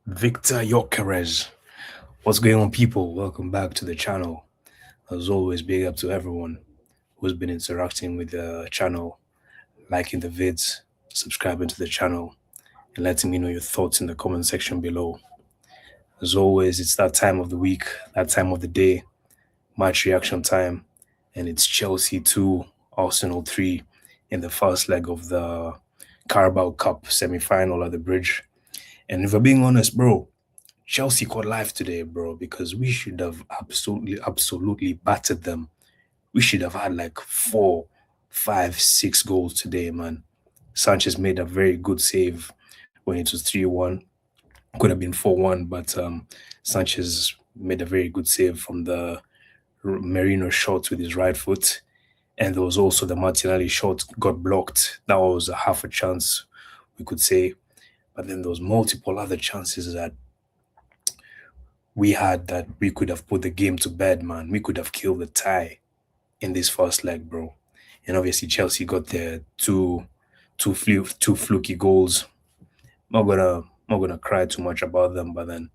Victor Yokeres. What's going on, people? Welcome back to the channel. As always, big up to everyone who's been interacting with the channel, liking the vids, subscribing to the channel, and letting me know your thoughts in the comment section below. As always, it's that time of the week, that time of the day, match reaction time, and it's Chelsea 2, Arsenal 3 in the first leg of the Carabao Cup semi final at the bridge. And if we're being honest, bro, Chelsea caught life today, bro, because we should have absolutely battered them. We should have had like four, five, 6 goals today, man. Sanchez made a very good save when it was 3-1. Could have been 4-1, but Sanchez made a very good save from the Merino shot with his right foot. And there was also the Martinelli shot got blocked. That was a half a chance, we could say. But then there was multiple other chances that we had that we could have put the game to bed, man. We could have killed the tie in this first leg, bro. And obviously Chelsea got their two fluky goals. Not gonna cry too much about them, but then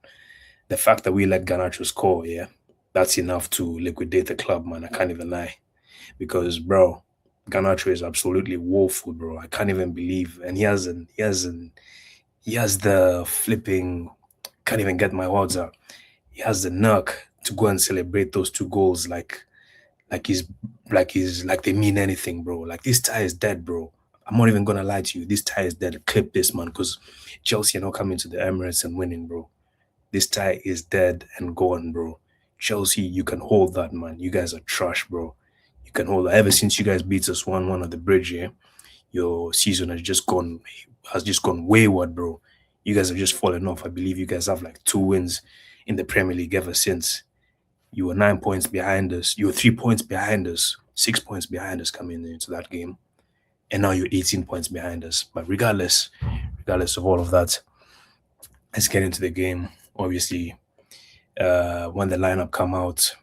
the fact that we let Garnacho score, yeah, that's enough to liquidate the club, man. I can't even lie. Because bro, Garnacho is absolutely woeful, bro. I can't even believe, and he has the flipping, can't even get my words out. He has the nerve to go and celebrate those 2 goals like he's like they mean anything, bro. Like this tie is dead, bro. I'm not even gonna lie to you. This tie is dead. Clip this, man, because Chelsea are not coming to the Emirates and winning, bro. This tie is dead and gone, bro. Chelsea, you can hold that, man. You guys are trash, bro. You can hold that. Ever since you guys beat us 1-1 at the bridge, yeah, your season has just gone wayward, bro. You guys have just fallen off. I believe you guys have like 2 wins in the Premier League ever since. You were 9 points behind us. You were 3 points behind us, 6 points behind us coming into that game, and now you're 18 points behind us. But regardless of all of that, let's get into the game. Obviously, when the lineup come out,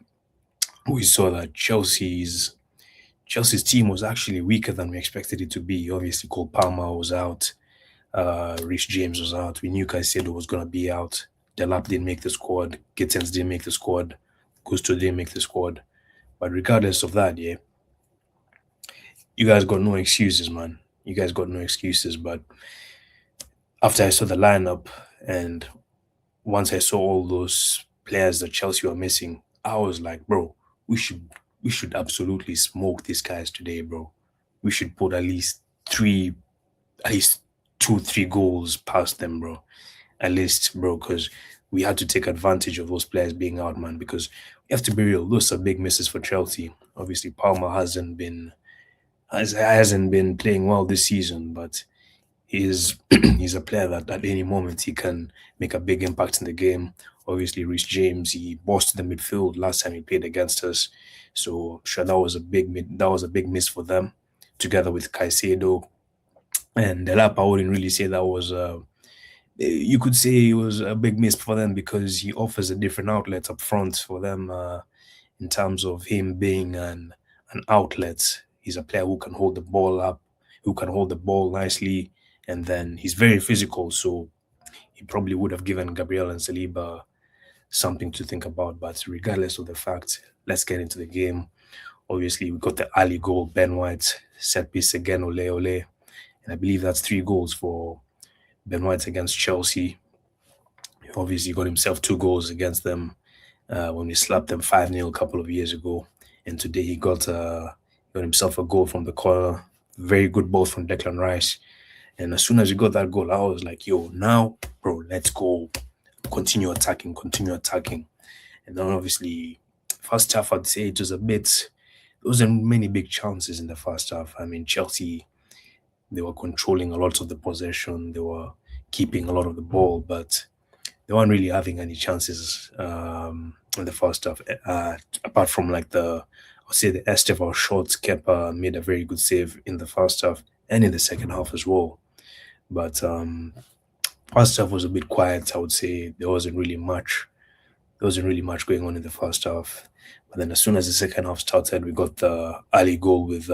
we saw that Chelsea's team was actually weaker than we expected it to be. Obviously, Cole Palmer was out. Rich James was out. We knew Caicedo was gonna be out. Delap didn't make the squad. Gittens didn't make the squad. Gusto didn't make the squad. But regardless of that, yeah, you guys got no excuses, man. You guys got no excuses. But after I saw the lineup and once I saw all those players that Chelsea were missing, I was like, bro, we should we should absolutely smoke these guys today, bro. We should put at least 2, 3 goals past them, bro. At least, bro, because we had to take advantage of those players being out, man. Because we have to be real, those are big misses for Chelsea. Obviously, Palmer hasn't been playing well this season, but he's he's a player that at any moment he can make a big impact in the game. Obviously, Reece James, he bossed the midfield last time he played against us, so I'm sure that was a big miss for them, together with Caicedo and Delap. I wouldn't really say that was you could say it was a big miss for them because he offers a different outlet up front for them in terms of him being an outlet. He's a player who can hold the ball up, who can hold the ball nicely, and then he's very physical. So he probably would have given Gabriel and Saliba something to think about. But regardless of the fact, let's get into the game. Obviously, we got the Ali goal, Ben White, set piece again, ole ole. And I believe that's 3 goals for Ben White against Chelsea. He obviously got himself 2 goals against them when we slapped them 5-0 a couple of years ago. And today he got himself a goal from the corner. Very good ball from Declan Rice. And as soon as he got that goal, I was like, yo, now, bro, let's go. Continue attacking, continue attacking. And then obviously, first half, I'd say it was a bit, there wasn't many big chances in the first half. I mean, Chelsea, they were controlling a lot of the possession, they were keeping a lot of the ball, but they weren't really having any chances in the first half, apart from like I'll say the Estevao shots. Kepa made a very good save in the first half and in the second half as well. But first half was a bit quiet. I would say there wasn't really much going on in the first half. But then as soon as the second half started, we got the Ali goal with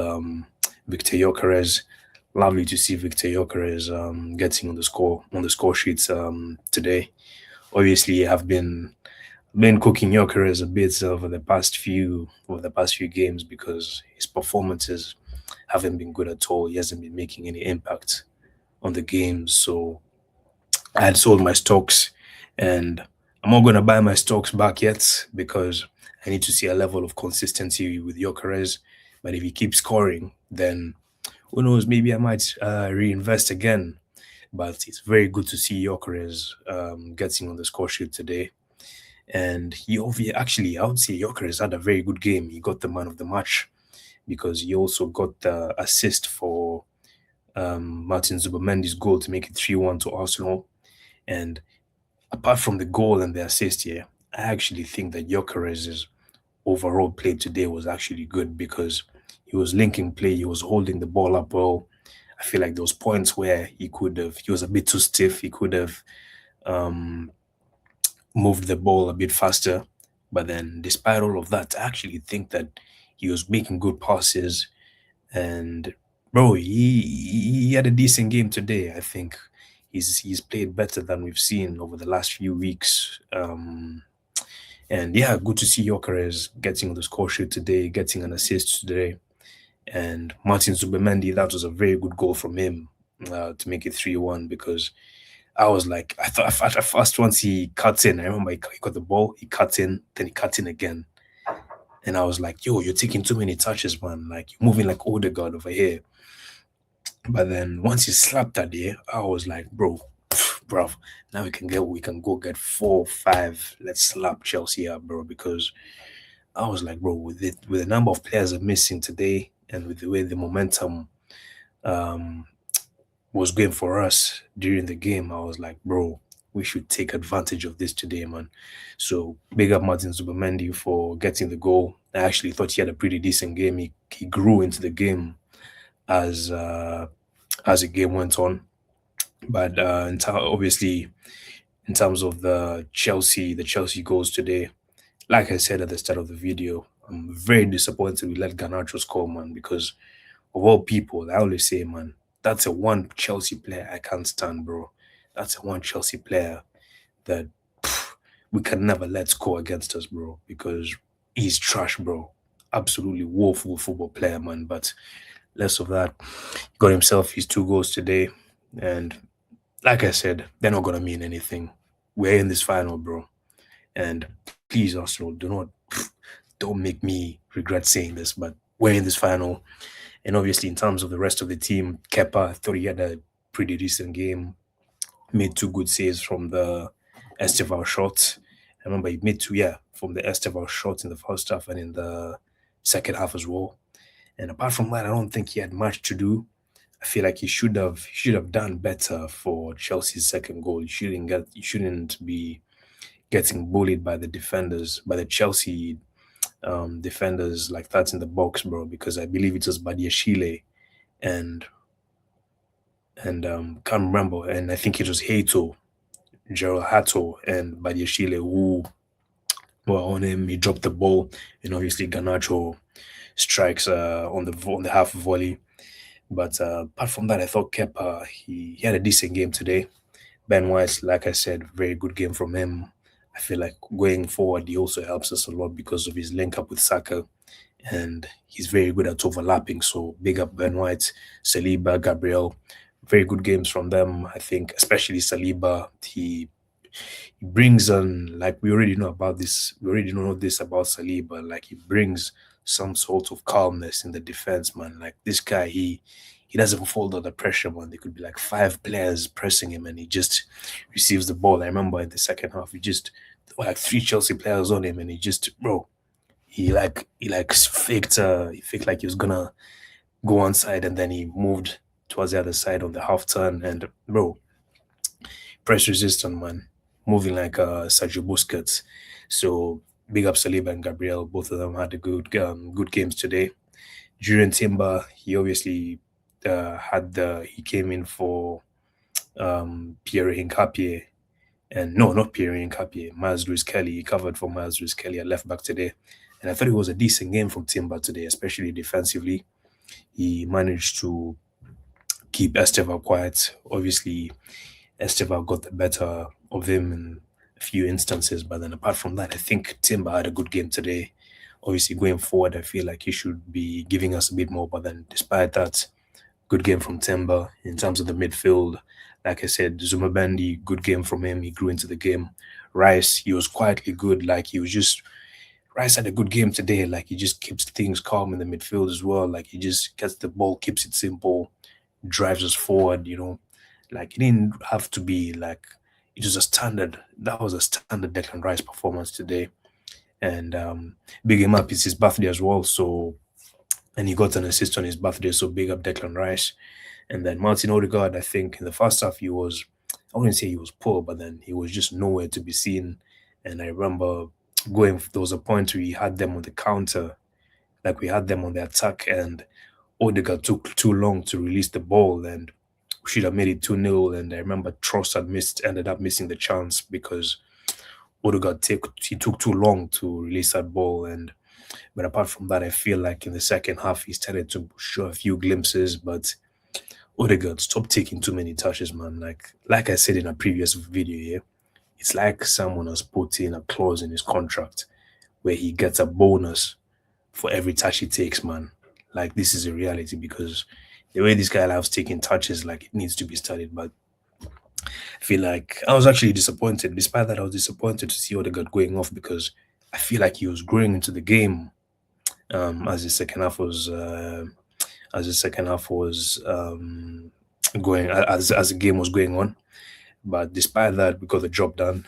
Victor Yokeres. Lovely to see Victor Yokeres getting on the score sheets today. Obviously, I've been cooking Gyökeres a bit over the past few games because his performances haven't been good at all. He hasn't been making any impact on the games. So I had sold my stocks, and I'm not gonna buy my stocks back yet because I need to see a level of consistency with Gyökeres. But if he keeps scoring, then who knows? Maybe I might reinvest again. But it's very good to see Gyökeres getting on the score sheet today. And actually, I would say Gyökeres had a very good game. He got the man of the match because he also got the assist for Martin Zubamendi's goal to make it 3-1 to Arsenal. And apart from the goal and the assist here, I actually think that Gyökeres' overall play today was actually good because he was linking play, he was holding the ball up well. I feel like there was points where he was a bit too stiff. He could have um, moved the ball a bit faster. But then, despite all of that, I actually think that he was making good passes. And bro, he had a decent game today. I think he's played better than we've seen over the last few weeks. And yeah, good to see Gyökeres getting on the score sheet today, getting an assist today. And Martin Zubimendi, that was a very good goal from him to make it 3-1 because I was like, I thought at first once he cut in, I remember he got the ball, he cut in, then he cut in again. And I was like, yo, you're taking too many touches, man. Like, you're moving like Odegaard over here. But then once he slapped that there, I was like, bro, now we can go get 4, 5. Let's slap Chelsea up, bro. Because I was like, bro, with the number of players I'm missing today and with the way the momentum um was going for us during the game, I was like, bro, we should take advantage of this today, man. So big up Martin Zubimendi for getting the goal. I actually thought he had a pretty decent game. He grew into the game as the game went on. But obviously, in terms of the Chelsea goals today, like I said at the start of the video, I'm very disappointed we let Garnacho score, man, because of all people, I always say, man, that's a one Chelsea player I can't stand, bro. That's a one Chelsea player that pff, we can never let score against us, bro, because he's trash, bro. Absolutely woeful football player, man. But less of that. He got himself his 2 goals today. And like I said, they're not gonna mean anything. We're in this final, bro. And please, Arsenal, don't make me regret saying this, but we're in this final. And obviously, in terms of the rest of the team, Kepa, I thought he had a pretty decent game. Made 2 good saves from the Esteval shot. I remember he made two, yeah, from the Esteval shot in the first half and in the second half as well. And apart from that, I don't think he had much to do. I feel like he should have done better for Chelsea's second goal. He shouldn't be getting bullied by the defenders, by the Chelsea defenders like that in the box, bro. Because I believe it was Badiashile and can't remember, and I think it was Hato, Gerald Hato, and Badiashile who were on him. He dropped the ball, and obviously Ganacho strikes on the half volley. But apart from that, I thought Kepa he had a decent game today. Ben White, like I said, very good game from him. I feel like going forward, he also helps us a lot because of his link up with Saka, and he's very good at overlapping. So big up Ben White, Saliba, Gabriel. Very good games from them. I think, especially Saliba, he brings on, like, we already know about this. We already know this about Saliba. Like, he brings some sort of calmness in the defense, man. Like, this guy, he doesn't fold under pressure, man. There could be like 5 players pressing him, and he just receives the ball. I remember in the second half, there were like 3 Chelsea players on him, and bro, he faked like he was gonna go one side, and then he moved towards the other side on the half turn, and bro, press resistant, man, moving like Sergio Busquets. So big up Saliba and Gabriel. Both of them had a good games today. Julian Timber, he obviously he came in for Pierre Hincapie, and no, not Pierre Hincapie, Miles Lewis Kelly. He covered for Miles Lewis Kelly at left back today, and I thought it was a decent game from Timber today, especially defensively. He managed to keep Esteva quiet. Obviously, Esteva got the better of him a few instances. But then apart from that, I think Timber had a good game today. Obviously, going forward, I feel like he should be giving us a bit more. But then, despite that, good game from Timber in terms of the midfield. Like I said, Zuma Bandi, good game from him. He grew into the game. Rice, he was quietly good. Like he was just Rice had a good game today. Like he just keeps things calm in the midfield as well. Like he just gets the ball, keeps it simple, drives us forward. Like it didn't have to be like it was a standard. That was a standard Declan Rice performance today. And big him up. It's his birthday as well. So and he got an assist on his birthday. So big up Declan Rice. And then Martin Odegaard, I think in the first half he was, I wouldn't say he was poor, but then he was just nowhere to be seen. And I remember there was a point where we had them on the counter, like we had them on the attack, and Odegaard took too long to release the ball, and we should have made it 2-0. And I remember ended up missing the chance because he took too long to release that ball. But apart from that, I feel like in the second half he started to show a few glimpses, but Odegaard, stop taking too many touches, man. Like I said in a previous video here, it's like someone has put in a clause in his contract where he gets a bonus for every touch he takes, man. Like this is a reality because the way this guy loves taking touches, like it needs to be studied. But I feel like I was actually disappointed. Despite that, I was disappointed to see Odegaard going off because I feel like he was growing into the game as the second half was going as the game was going on. But despite that, we got the job done.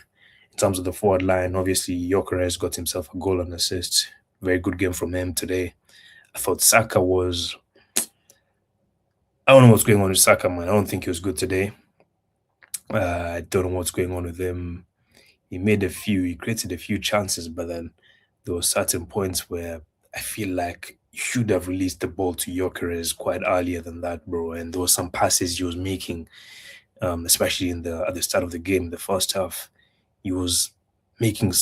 In terms of the forward line, obviously Gyökeres got himself a goal and assist. Very good game from him today. I thought Saka was. I don't know what's going on with Saka, man. I don't think he was good today. I don't know what's going on with him. He created a few chances, but then there were certain points where I feel like you should have released the ball to Gyökeres quite earlier than that, bro. And there were some passes he was making, especially at the start of the game, the first half. He was making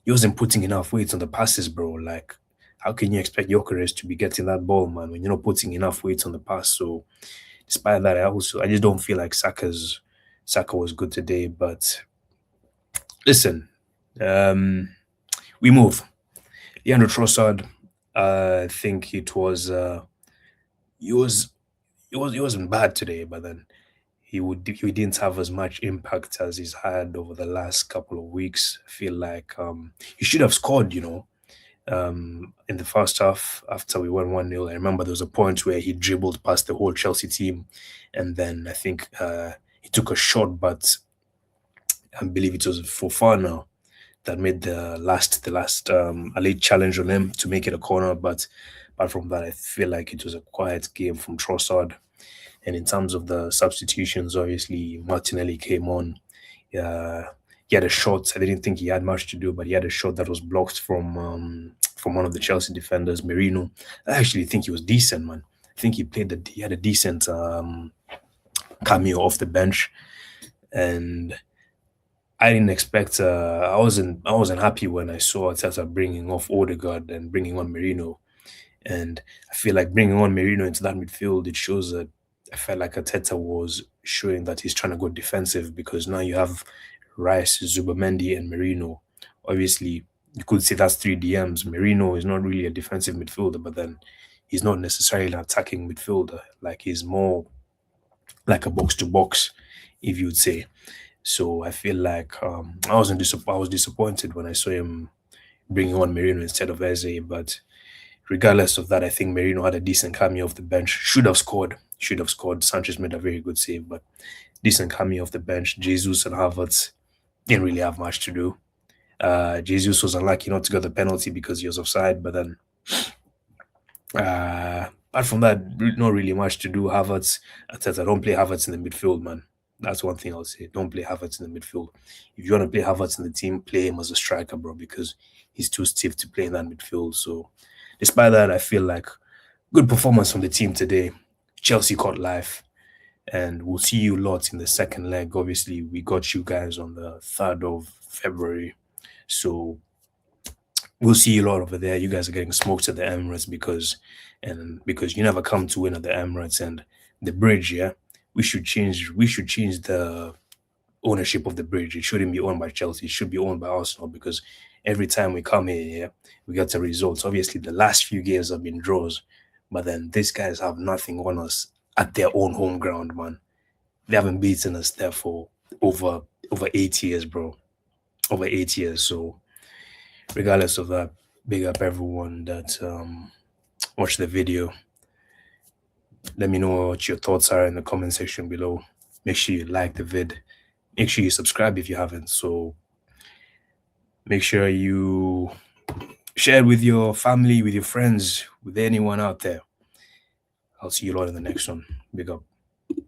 he wasn't putting enough weight on the passes, bro. Like, how can you expect Gyökeres to be getting that ball, man, when you're not putting enough weight on the pass? So, despite that, I just don't feel like Saka was good today. But listen, we move. Leandro Trossard, I think he wasn't bad today, but then he didn't have as much impact as he's had over the last couple of weeks. I feel like he should have scored, in the first half after we won 1-0. I remember there was a point where he dribbled past the whole Chelsea team, and then I think he took a shot, but I believe it was Fofana that made the last a late challenge on him to make it a corner. But apart from that, I feel like it was a quiet game from Trossard. And in terms of the substitutions, obviously Martinelli came on. He had a shot. I didn't think he had much to do, but he had a shot that was blocked from one of the Chelsea defenders, Merino. I actually think he was decent, man. I think he had a decent cameo off the bench, and I didn't expect. I wasn't happy when I saw Arteta bringing off Odegaard and bringing on Merino, and I feel like bringing on Merino into that midfield, it shows that I felt like Arteta was showing that he's trying to go defensive because now you have Rice, Zubamendi, and Merino. Obviously, you could say that's three DMs. Merino is not really a defensive midfielder, but then he's not necessarily an attacking midfielder. Like he's more like a box to box, if you would say. So I feel like I was disappointed when I saw him bringing on Merino instead of Eze. But regardless of that, I think Merino had a decent cameo off the bench. Should have scored. Should have scored. Sanchez made a very good save, but decent cameo off the bench. Jesus and Havertz didn't really have much to do. Jesus was unlucky not to get the penalty because he was offside, but then apart from that, not really much to do. Havertz, Arteta, don't play Havertz in the midfield, man. That's one thing I'll say. Don't play Havertz in the midfield. If you want to play Havertz in the team, play him as a striker, bro, because he's too stiff to play in that midfield. So, despite that, I feel like good performance from the team today. Chelsea caught life, and we'll see you lots in the second leg. Obviously, we got you guys on the 3rd of February. So, we'll see you lot over there. You guys are getting smoked at the Emirates because you never come to win at the Emirates and the bridge, yeah. We should change the ownership of the bridge. It shouldn't be owned by Chelsea. It should be owned by Arsenal because every time we come here, yeah, we get the results. Obviously, the last few games have been draws, but then these guys have nothing on us at their own home ground, man. They haven't beaten us there for over over 8 years, bro. Over 8 years. So regardless of that, big up everyone that watched the video. Let me know what your thoughts are in the comment section below. Make sure you like the vid. Make sure you subscribe if you haven't. So make sure you share it with your family, with your friends, with anyone out there. I'll see you all in the next one. Big up.